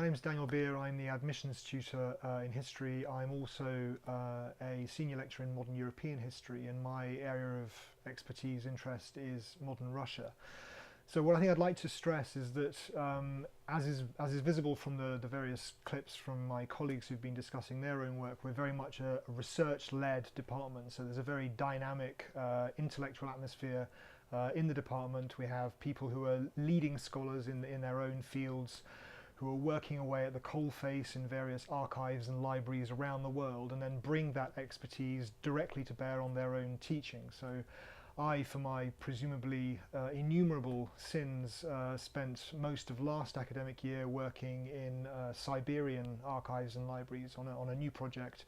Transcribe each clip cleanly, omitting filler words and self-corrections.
My name is Daniel Beer. I'm the admissions tutor in history. I'm also a senior lecturer in modern European history, and my area of expertise, interest is modern Russia. So what I think I'd like to stress is that, as is visible from the various clips from my colleagues who've been discussing their own work, we're very much a research-led department. So there's a very dynamic intellectual atmosphere in the department. We have people who are leading scholars in their own fields, who are working away at the coalface in various archives and libraries around the world, and then bring that expertise directly to bear on their own teaching. So I, for my presumably innumerable sins, spent most of last academic year working in Siberian archives and libraries on a new project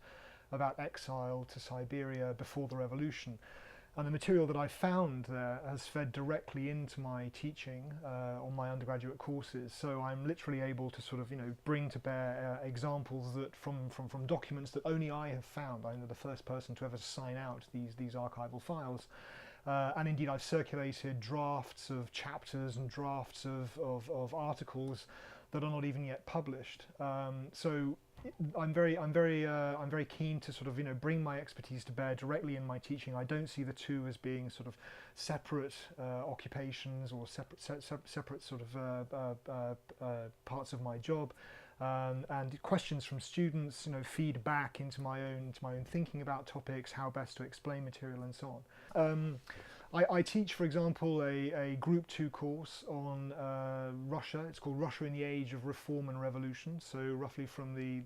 about exile to Siberia before the revolution. And the material that I found there has fed directly into my teaching on my undergraduate courses. So I'm literally able to sort of, bring to bear examples that from documents that only I have found. I'm the first person to ever sign out these archival files. And indeed, I've circulated drafts of chapters and drafts of articles that are not even yet published. So I'm very keen to sort of bring my expertise to bear directly in my teaching. I don't see the two as being sort of separate occupations or separate sort of parts of my job. And questions from students, feed back into my own thinking about topics, how best to explain material, and so on. I teach, for example, a Group 2 course on Russia. It's called Russia in the Age of Reform and Revolution, so roughly from the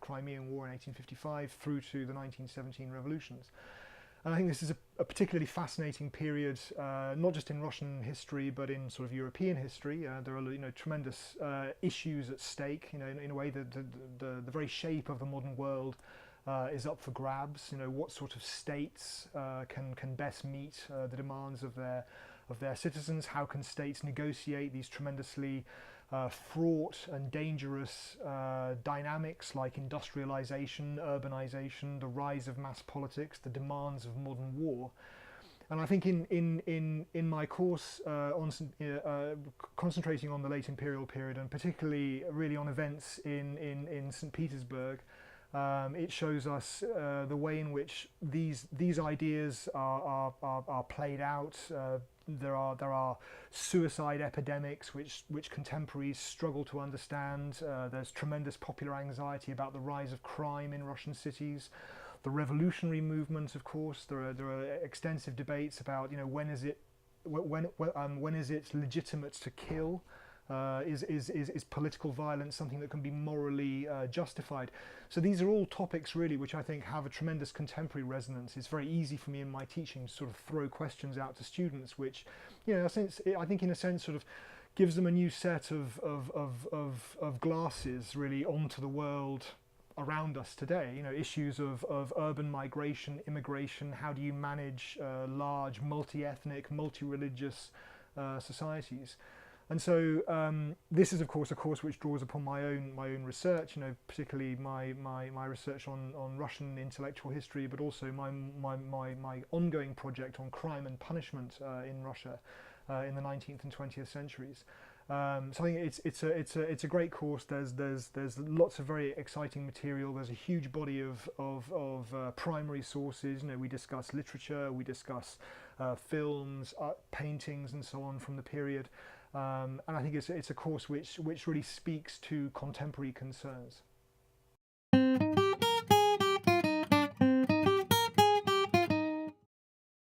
Crimean War in 1855 through to the 1917 revolutions. And I think this is a particularly fascinating period, not just in Russian history, but in sort of European history. There are tremendous issues at stake. In a way, the very shape of the modern world is up for grabs. What sort of states can best meet the demands of their citizens? How can states negotiate these tremendously fraught and dangerous dynamics like industrialization, urbanization, the rise of mass politics, the demands of modern war? And I think in my course concentrating on the late imperial period, and particularly really on events in St. Petersburg, it shows us the way in which these ideas are played out. There are suicide epidemics which contemporaries struggle to understand. There's tremendous popular anxiety about the rise of crime in Russian cities. The revolutionary movement, of course, there are extensive debates about when is it legitimate to kill. Is political violence something that can be morally justified? So these are all topics really which I think have a tremendous contemporary resonance. It's very easy for me in my teaching to sort of throw questions out to students which, I think in a sense sort of gives them a new set of glasses really onto the world around us today. Issues of urban migration, immigration. How do you manage large multi-ethnic, multi-religious societies? And so this is, of course, a course which draws upon my own research. Particularly my research on Russian intellectual history, but also my ongoing project on crime and punishment in Russia in the 19th and 20th centuries. So I think it's a great course. There's lots of very exciting material. There's a huge body of primary sources. We discuss literature, we discuss films, paintings, and so on from the period. And I think it's a course which really speaks to contemporary concerns.